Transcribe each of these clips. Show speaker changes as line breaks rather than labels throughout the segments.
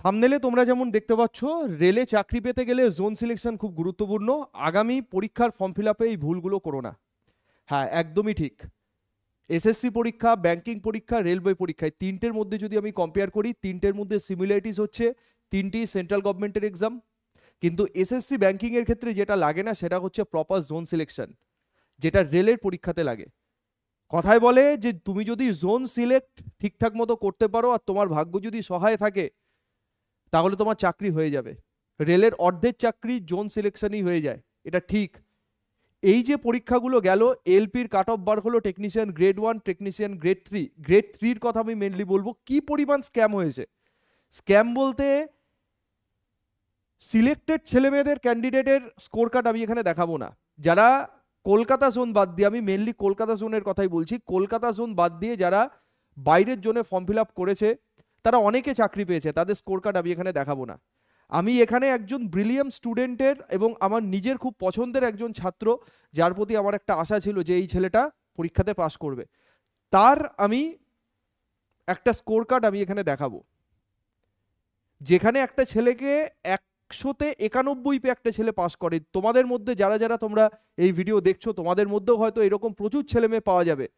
থাম্বনেলে তোমরা যেমন দেখতে পাচ্ছ, রেলে চাকরি পেতে গেলে জোন সিলেকশন খুব গুরুত্বপূর্ণ। আগামী পরীক্ষার ফর্ম ফিল আপে এই ভুলগুলো করো না। হ্যাঁ, একদমই ঠিক। এসএসসি পরীক্ষা, ব্যাংকিং পরীক্ষা, রেলওয়ে পরীক্ষায় তিনটের মধ্যে যদি আমি কম্পেয়ার করি, তিনটের মধ্যে সিমিলারিটিস হচ্ছে তিনটি সেন্ট্রাল গভর্নমেন্টের এক্সাম। কিন্তু এসএসসি ব্যাংকিং এর ক্ষেত্রে যেটা লাগে না সেটা হচ্ছে প্রপার জোন সিলেকশন, যেটা রেলের পরীক্ষাতে লাগে। কথায় বলে যে তুমি যদি জোন সিলেক্ট ঠিকঠাক মতো করতে পারো আর তোমার ভাগ্য যদি সহায় থাকে, তাহলে তোমার চাকরি হয়ে যাবে। রেলের অর্ধেক চাকরি জোন সিলেকশনই হয়ে যায়, এটা ঠিক। এই যে পরীক্ষাগুলো গেল, এলপির কাট অফ বার হলো technician grade 1, technician grade 3। Grade 3-র কথা আমি মেনলি বলবো, কি পরিমাণ স্ক্যাম হয়েছে। স্ক্যাম বলতে সিলেক্টেড ছেলেমেয়েদের ক্যান্ডিডেটের স্কোর কার্ড আমি এখানে দেখাবো না। যারা কলকাতা জোন বাদ দিয়ে, আমি মেনলি কলকাতা জোনের কথাই বলছি, কলকাতা জোন বাদ দিয়ে যারা বাইরের জোনে ফর্ম ফিল আপ করেছে তারা অনেকে চাকরি পেয়েছে, তাদের স্কোর কার্ড আমি এখানে দেখাবো না। আমি এখানে একজন ব্রিলিয়ান্ট স্টুডেন্টের এবং আমার নিজের খুব পছন্দের একজন ছাত্র, যার প্রতি আমার একটা আশা ছিল যে এই ছেলেটা পরীক্ষাতে পাস করবে, তার আমি একটা স্কোর কার্ড আমি এখানে দেখাবো। যেখানে একটা ছেলেকে 100-তে 91 পেয়ে একটা ছেলে পাস করে। তোমাদের মধ্যে যারা যারা তোমরা এই ভিডিও দেখছো, তোমাদের মধ্যেও হয়তো এরকম প্রচুর ছেলে মেয়ে পাওয়া যাবে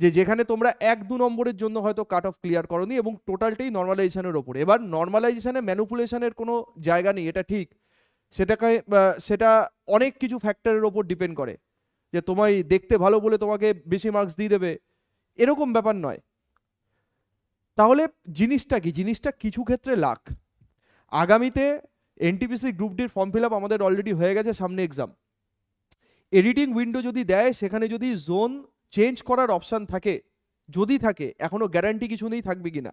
যে যেখানে তোমরা 1-2 নম্বরের জন্য হয়তো কাট অফ ক্লিয়ার করোনি, এবং টোটালটাই নর্মালাইজেশনের ওপরে। এবার নর্মালাইজেশনে ম্যানিপুলেশনের কোনো জায়গা নেই, এটা ঠিক। সেটা অনেক কিছু ফ্যাক্টরের ওপর ডিপেন্ড করে, যে তোমায় দেখতে ভালো বলে তোমাকে বেশি মার্কস দিয়ে দেবে, এরকম ব্যাপার নয়। তাহলে জিনিসটা কি? জিনিসটা কিছু ক্ষেত্রে লাক। আগামীতে এনটিপিসি গ্রুপ ডির ফর্ম ফিল আপ আমাদের অলরেডি হয়ে গেছে, সামনে এক্সাম। এডিটিং উইন্ডো যদি দেয়, সেখানে যদি জোন চেঞ্জ করার অপশান থাকে, যদি থাকে, এখনো গ্যারান্টি কিছু নেই থাকবে কিনা,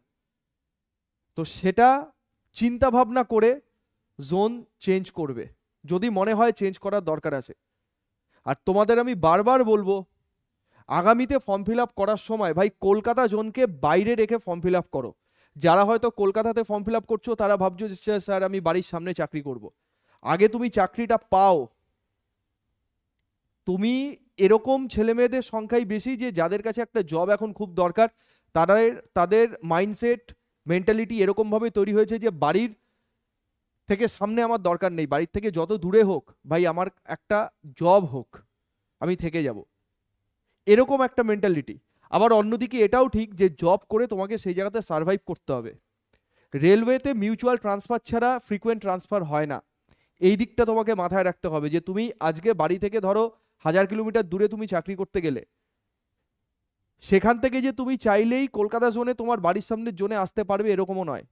তো সেটা চিন্তা ভাবনা করে জোন চেঞ্জ করবে যদি মনে হয় চেঞ্জ করার দরকার আছে। আর তোমাদের আমি বারবার বলবো, আগামীতে ফর্ম ফিল আপ করার সময় ভাই কলকাতা জোনকে বাইরে রেখে ফর্ম ফিল আপ করো। যারা হয়তো কলকাতাতে ফর্ম ফিল আপ করছো তারা ভাবছো যে স্যার আমি বাড়ির সামনে চাকরি করব। আগে তুমি চাকরিটা পাও। তুমি এরকম ছেলেমেয়েদের সংখ্যাই বেশি যে যাদের কাছে একটা জব এখন খুব দরকার, তাদের মাইন্ডসেট মেন্টালিটি এরকমভাবে তৈরি হয়েছে যে বাড়ির থেকে সামনে আমার দরকার নেই, বাড়ির থেকে যত দূরে হোক ভাই আমার একটা জব হোক, আমি থেকে যাব, এরকম একটা মেন্টালিটি। আবার অন্যদিকে এটাও ঠিক যে জব করে তোমাকে সেই জায়গাতে সার্ভাইভ করতে হবে। রেলওয়েতে মিউচুয়াল ট্রান্সফার ছাড়া ফ্রিকোয়েন্ট ট্রান্সফার হয় না, এই দিকটা তোমাকে মাথায় রাখতে হবে। যে তুমি আজকে বাড়ি থেকে ধরো 1000 কিলোমিটার দূরে তুমি চাকরি করতে গেলে, সেখান থেকে যে তুমি চাইলেই কলকাতা জোনে তোমার বাড়ির সামনের জোনে আসতে পারবে এরকমও নয়।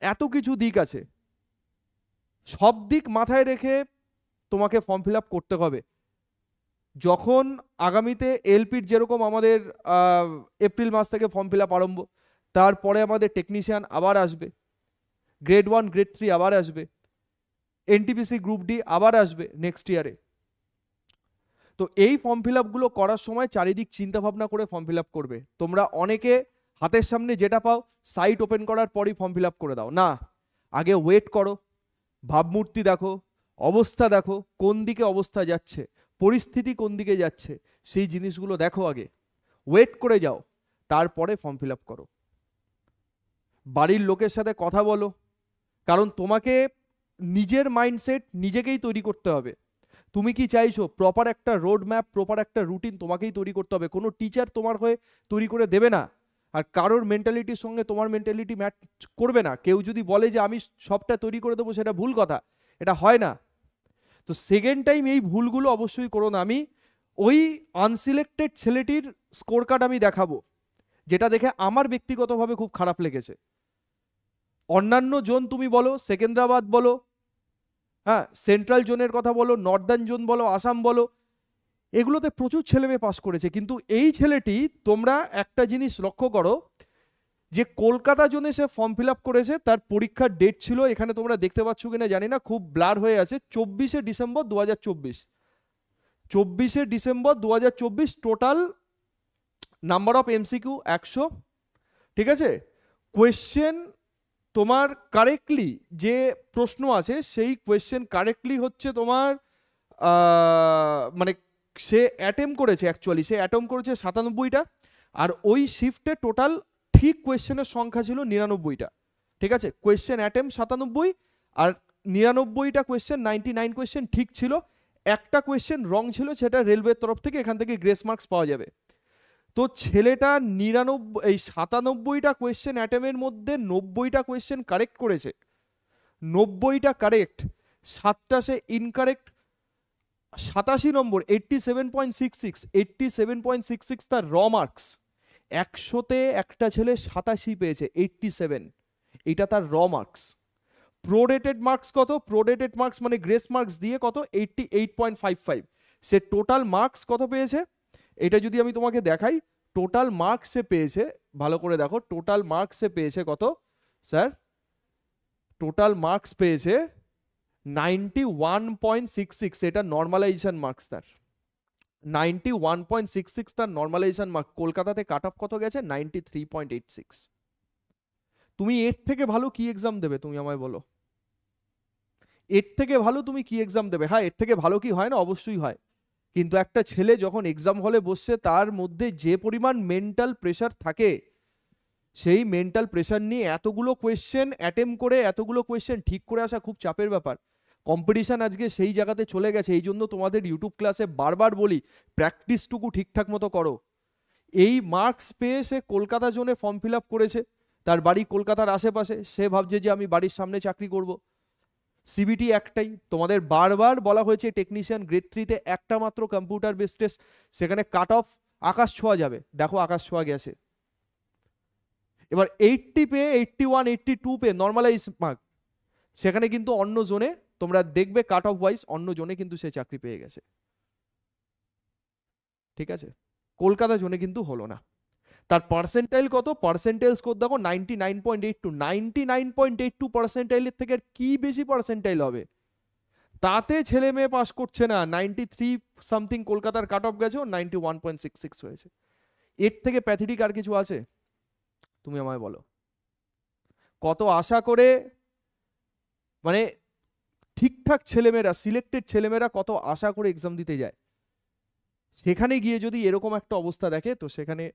এত কিছু দিক আছে, সব দিক মাথায় রেখে তোমাকে ফর্ম ফিল আপ করতে হবে। যখন আগামীতে এলপির যেরকম আমাদের এপ্রিল মাস থেকে ফর্ম ফিল আপ আরম্ভ, তারপরে আমাদের টেকনিশিয়ান আবার আসবে, গ্রেড 1 গ্রেড 3 আবার আসবে, এনটিপিসি গ্রুপ ডি আবার আসবে নেক্সট ইয়ারে। তো এই ফর্ম ফিল আপগুলো করার সময় চারিদিক চিন্তা ভাবনা করে ফর্ম ফিল আপ করবে। তোমরা অনেকে হাতের সামনে যেটা পাও সাইট ওপেন করার পরই ফর্ম ফিল আপ করে দাও, না, আগে ওয়েট করো, ভাবমূর্তি দেখো, অবস্থা দেখো, কোন দিকে অবস্থা যাচ্ছে, পরিস্থিতি কোন দিকে যাচ্ছে, সেই জিনিসগুলো দেখো, আগে ওয়েট করে যাও, তারপরে ফর্ম ফিল আপ করো। বাড়ির লোকের সাথে কথা বলো, কারণ তোমাকে নিজের মাইন্ডসেট নিজেকেই তৈরি করতে হবে। তুমি কি চাইছো, প্রপার একটা রোড ম্যাপ, প্রপার একটা রুটিন তোমাকেই তৈরি করতে হবে, কোনো টিচার তোমার হয়ে তৈরি করে দেবে না। আর কারোর মেন্টালিটির সঙ্গে তোমার মেন্টালিটি ম্যাচ করবে না। কেউ যদি বলে যে আমি সবটা তৈরি করে দেবো, সেটা ভুল কথা, এটা হয় না। তো সেকেন্ড টাইম এই ভুলগুলো অবশ্যই করো না। আমি ওই আনসিলেক্টেড ছেলেটির স্কোর কার্ড আমি দেখাবো, যেটা দেখে আমার ব্যক্তিগতভাবে খুব খারাপ লেগেছে। অন্যান্য জোন তুমি বলো, সেকেন্দ্রাবাদ বলো, হ্যাঁ, সেন্ট্রাল জোনের কথা বলো, নর্দার্ন জোন বলো, আসাম বলো, এগুলোতে প্রচুর ছেলে মেয়ে পাস করেছে। কিন্তু এই ছেলেটি, তোমরা একটা জিনিস লক্ষ্য করো, যে কলকাতা জোনে সে ফর্ম ফিল আপ করেছে, তার পরীক্ষার ডেট ছিল, এখানে তোমরা দেখতে পাচ্ছ কিনা জানি না, খুব ব্লার হয়ে আছে, 24শে ডিসেম্বর 2024। 24শে December 2024। Total number of MCQ 100, ঠিক আছে। কোয়েশ্চেন তোমার কারেক্টলি যে প্রশ্ন আছে সেই কোয়েশ্চেন কারেক্টলি হচ্ছে তোমার মানে সে অ্যাটেম্প করেছে, অ্যাকচুয়ালি সে অ্যাটেম্প করেছে 97টা, আর ওই শিফটে টোটাল ঠিক কোয়েশ্চেনের সংখ্যা ছিল 99টা, ঠিক আছে? কোয়েশ্চেন অ্যাটেম্প 97 আর 99টা কোয়েশ্চেন 99 কোয়েশ্চেন ঠিক ছিল, একটা কোয়েশ্চেন রং ছিল, সেটা রেলওয়ের তরফ থেকে এখান থেকে গ্রেস মার্কস পাওয়া যাবে। তো ছেলেটা 97টা কোয়েশ্চেন অ্যাটেম্পের মধ্যে 90টা কোয়েশ্চেন কারেক্ট করেছে, 90টা কারেক্ট, 7টা সে ইনকারেক্ট, 87 নম্বর 87.66 তার র মার্কস। 100তে একটা ছেলে 87 পেয়েছে, 87, এটা তার র মার্কস। প্রোরেটেড মার্কস কত? প্রোরেটেড মার্কস মানে গ্রেস মার্কস দিয়ে কত? 88.55। সে টোটাল মার্কস কত পেয়েছে এটা যদি আমি তোমাকে দেখাই, টোটাল মার্কস সে পেয়েছে, ভালো করে দেখো, টোটাল মার্কস সে পেয়েছে কত স্যার? টোটাল মার্কস পেয়েছে 91.66, এটা নর্মালাইজেশন মার্কস তার, 91.66 তার নর্মালাইজেশন মার্ক। কলকাতাতে কাট অফ কত গেছে? 93.86। তুমি এর থেকে ভালো কি এক্সাম দেবে তুমি আমায় বলো? এর থেকে ভালো তুমি কি এক্সাম দেবে? হ্যাঁ, এর থেকে ভালো কি হয় না? অবশ্যই হয়। কিন্তু একটা ছেলে যখন এক্সাম হলে বসছে, তার মধ্যে যে পরিমাণ মেন্টাল প্রেশার থাকে, সেই মেন্টাল প্রেশার নিয়ে এতগুলো কোয়েশ্চেন অ্যাটেম্প করে এতগুলো কোয়েশ্চেন ঠিক করে আসা খুব চাপের ব্যাপার। কম্পিটিশন আজকে সেই জায়গাতে চলে গেছে। এই জন্য তোমাদের ইউটিউব ক্লাসে বারবার বলি, প্র্যাকটিসটুকু ঠিকঠাক মতো করো। এই মার্কস পেয়ে সে কলকাতা জোনে ফর্ম ফিল আপ করেছে, তার বাড়ি কলকাতার আশেপাশে, সে ভাবছে যে আমি বাড়ির সামনে চাকরি করব। সিবিটি একটাই, তোমাদের বারবার বলা হয়েছে টেকনিশিয়ান গ্রেড 3-তে একটা মাত্র কম্পিউটার বেসড টেস্ট, সেখানে কাট অফ আকাশ ছোঁয়া যাবে, দেখো আকাশ ছোঁয়া গেছে। এবার 80 পেয়ে 81, 82 পেয়ে নর্মালাইজ মার্ক, সেখানে কিন্তু অন্য জোনে তোমরা দেখবে কাট অফ ওয়াইজ অন্য জোনে কিন্তু সে চাকরি পেয়ে গেছে, ঠিক আছে? কলকাতা জোনে কিন্তু হলো না। তার পার্সেন্টাইল কত? পার্সেন্টাইল স্কোর দেখো 99.82, 99.82 পার্সেন্টাইলের থেকে আর কি বেশি পার্সেন্টাইল হবে? তাতে ছেলে মেয়ে পাস করছে না। 93 সামথিং কলকাতার কাট অফ গেছে, ও 91.66 হয়েছে। এর থেকে প্যাথেটিক আর কিছু আছে? তুমি আমায় বলো। কত আশা করে, মানে ঠিকঠাক ছেলেমেয়েরা, সিলেক্টেড ছেলেমেয়েরা কত আশা করে এক্সাম দিতে যায়, সেখানে গিয়ে যদি এরকম একটা অবস্থা দেখে, তো সেখানে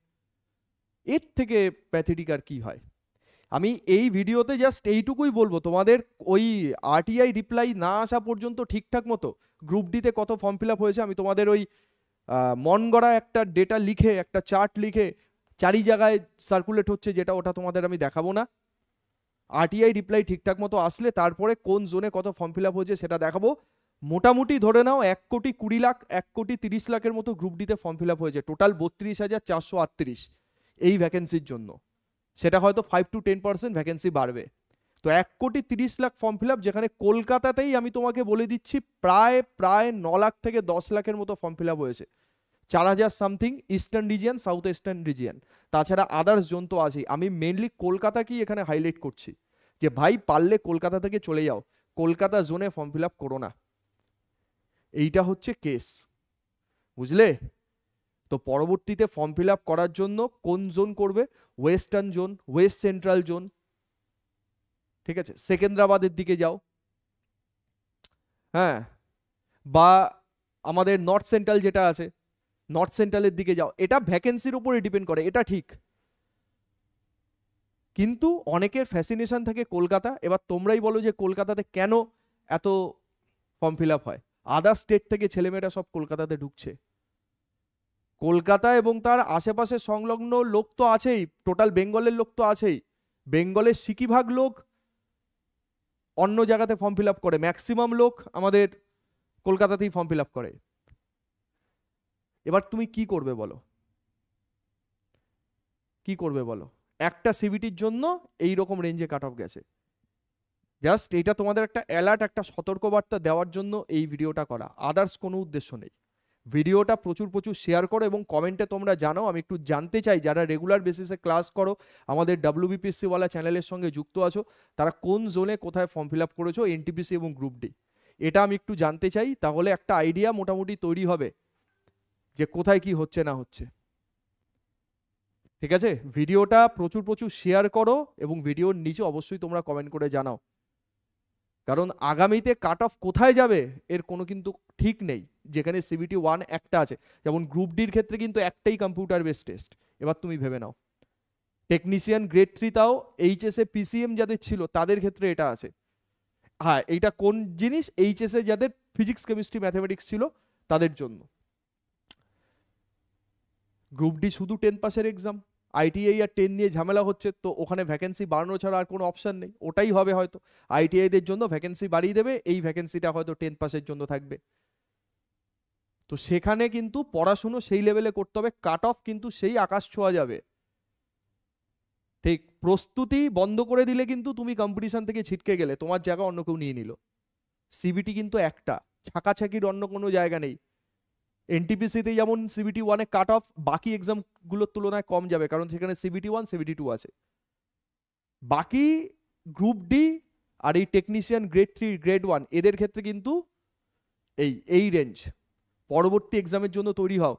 এর থেকে প্যাথেটিক আর কি হয়? আমি এই ভিডিওতে জাস্ট এইটুকুই বলবো, তোমাদের ওই আরটিআই রিপ্লাই না আসা পর্যন্ত ঠিকঠাক মতো গ্রুপ ডিতে কত ফর্ম ফিল আপ হয়েছে আমি তোমাদের ওই মন গড়া একটা ডেটা লিখে, একটা চার্ট লিখে চারি জায়গায় সার্কুলেট হচ্ছে, যেটা ওটা তোমাদের আমি দেখাবো না। আরটিআই রিপ্লাই ঠিকঠাক মতো আসলে তারপরে কোন জোনে কত ফর্ম ফিল আপ হয়েছে সেটা দেখাবো। মোটামুটি ধরে নাও 1,20,00,000 1,30,00,000 মতো গ্রুপ ডিতে ফর্ম ফিল আপ হয়েছে, টোটাল 32,438 এই ভ্যাকেন্সির জন্য। সেটা হয়তো 5 to 10% ভ্যাকেন্সি বাড়বে। তো 1,30,00,000 ফর্ম ফিল আপ, যেখানে কলকাতাতেই আমি তোমাকে বলে দিচ্ছি প্রায় 9 লাখ থেকে 10 লাখের মতো ফর্ম ফিল আপ হয়েছে। 4,000 something eastern region, south eastern region, তাছাড়া আদার্স জোন তো আছেই। আমি মেনলি কলকাতাকেই এখানে হাইলাইট করছি যে ভাই পারলে কলকাতা থেকে চলে যাও, কলকাতা জোনে ফর্ম ফিল আপ করো না। এইটা হচ্ছে কেস, বুঝলে? তো পরবর্তীতে ফর্ম ফিল আপ করার জন্য কোন জোন করবে? Western zone, West central zone, ঠিক আছে? সেকেন্দ্রাবাদের দিকে যাও, হ্যাঁ, বা আমাদের নর্থ সেন্ট্রাল যেটা আছে, নর্থ সেন্ট্রালের দিকে যাও। এটা ভ্যাকেন্সির উপরে ডিপেন্ড করে, এটা ঠিক। কিন্তু অনেকের ফ্যাসিনেশন থাকে কলকাতা। এবার তোমরাই বলো যে কলকাতাতে কেন এত ফর্ম ফিল আপ হয়? আদার স্টেট থেকে ছেলেমেয়েরা সব কলকাতাতে ঢুকছে। কলকাতা এবং তার আশেপাশে সংলগ্ন লোক তো আছেই, টোটাল বেঙ্গলের লোক তো আছেই। বেঙ্গলের সিকিভাগ লোক অন্য জায়গাতে ফর্ম ফিল আপ করে, ম্যাক্সিমাম লোক আমাদের কলকাতাতেই ফর্ম ফিল আপ করে। এবার তুমি কি করবে বলো? কি করবে বলো? একটা সিবিটির জন্য এই রকম রেঞ্জে কাট অফ গেছে। জাস্ট এটা তোমাদের একটা অ্যালার্ট, একটা সতর্কবার্তা দেওয়ার জন্য এই ভিডিওটা করা, আদার্স কোনো উদ্দেশ্য নেই। ভিডিওটা প্রচুর শেয়ার করো এবং কমেন্টে তোমরা জানাও। আমি একটু জানতে চাই যারা রেগুলার বেসিসে ক্লাস করো, আমাদের WBPSC ওয়ালা চ্যানেলের সঙ্গে যুক্ত আছো, তারা কোন জোনে কোথায় ফর্ম ফিল আপ করেছো এনটিপিসি এবং গ্রুপ ডি, এটা আমি একটু জানতে চাই। তাহলে একটা আইডিয়া মোটামুটি তৈরি হবে যে কোথায় কি হচ্ছে না হচ্ছে, ঠিক আছে? ভিডিওটা প্রচুর শেয়ার করো এবং ভিডিওর নিচে অবশ্যই তোমরা কমেন্ট করে জানাও, কারণ আগামীতে কাট অফ কোথায় যাবে এর কোনো কিন্তু ঠিক নেই। যেখানে সিবিটি 1 একটা আছে, যেমন গ্রুপ ডির ক্ষেত্রে কিন্তু একটাই কম্পিউটার বেসড টেস্ট। এবার তুমি ভেবে নাও টেকনিশিয়ান গ্রেড 3 তাও এইচএসএ পিসিএম যাদের ছিল তাদের ক্ষেত্রে এটা আছে। হ্যাঁ, এইটা কোন জিনিস, এইচএসএ যাদের ফিজিক্স কেমিস্ট্রি ম্যাথামেটিক্স ছিল তাদের জন্য। গ্রুপ ডি শুধু 10 পাসের এক্সাম, আইটিআই আর 10 নিয়ে ঝামেলা হচ্ছে, তো ওখানে ভ্যাকেন্সি বাড়ানো ছাড়া আর কোনো অপশন নেই, ওটাই হবে হয়তো। আইটিআইদের জন্য ভ্যাকেন্সি বাড়িয়ে দেবে, এই ভ্যাকেন্সিটা হয়তো 10 পাসের জন্য থাকবে। তো সেখানে কিন্তু পড়াশুনো সেই লেভেলে করতে হবে, কাট অফ কিন্তু সেই আকাশ ছোঁয়া যাবে। ঠিক, প্রস্তুতি বন্ধ করে দিলে কিন্তু তুমি কম্পিটিশন থেকে ছিটকে গেলে, তোমার জায়গা অন্য কেউ নিয়ে নিল। সিবিটি কিন্তু একটা, ছাকাছাকির অন্য কোনো জায়গা নেই। এনটিপিসিতে যেমন সিবিটি ওয়ানে কাট অফ বাকি এক্সামগুলোর তুলনায় কম যাবে, কারণ সেখানে সিবিটি ওয়ান সিবিটি টু আছে। বাকি গ্রুপ ডি আর এই টেকনিশিয়ান গ্রেড 3 গ্রেড 1 এদের ক্ষেত্রে কিন্তু এই রেঞ্জ। পরবর্তী এক্সামের জন্য তৈরি হও,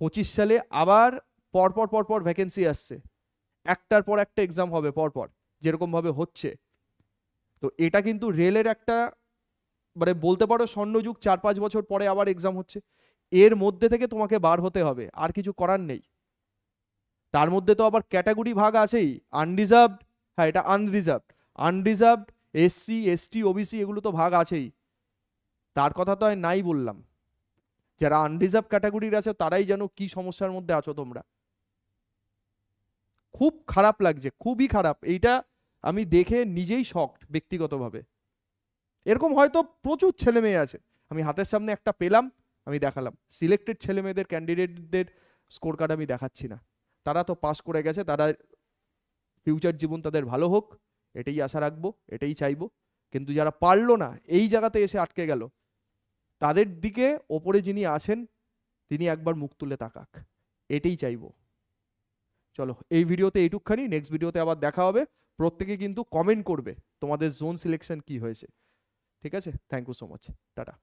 25 সালে আবার পরপর পরপর ভ্যাকেন্সি আসছে, একটার পর একটা এক্সাম হবে পরপর যেরকম ভাবে হচ্ছে। তো এটা কিন্তু রেলের একটা মানে বলতে পারো স্বর্ণযুগ, 4-5 বছর পরে আবার এক্সাম হচ্ছে, এর মধ্যে থেকে তোমাকে বার হতে হবে, আর কিছু করার নেই। তার মধ্যে তো আবার ক্যাটাগরি ভাগ আছেই, আনরিজার্ভড, হ্যাঁ এটা আনরিজার্ভড, এসসি এসটি ওবিসি এগুলো তো ভাগ আছেই, তার কথা তো আমি নাই বললাম। যারা আনরিজার্ভ ক্যাটাগরির আছে তারাই জানো কি সমস্যার মধ্যে আছো তোমরা। খুব খারাপ লাগছে, খুবই খারাপ, এইটা আমি দেখে নিজেই শকড ব্যক্তিগতভাবে। এরকম হয়তো প্রচুর ছেলে মেয়ে আছে, আমি হাতের সামনে একটা পেলাম, আমি দেখালাম। সিলেক্টেড ছেলে মেয়েদের ক্যান্ডিডেটদের স্কোর কার্ড আমি দেখাচ্ছি না, তারা তো পাস করে গেছে, তারা ফিউচার জীবন তাদের ভালো হোক এটাই আশা রাখবো, এটাই চাইবো। কিন্তু যারা পারলো না, এই জায়গাতে এসে আটকে গেল, তাদের দিকে ওপরে যিনি আছেন তিনি একবার মুখ তুলে তাকাক, এটাই চাইবো। চলো এই ভিডিওতে এইটুকখানি, নেক্সট ভিডিওতে আবার দেখা হবে। প্রত্যেকে কিন্তু কমেন্ট করবে তোমাদের জোন সিলেকশন কি হয়েছে। ঠিক আছে, thank you so much, tata.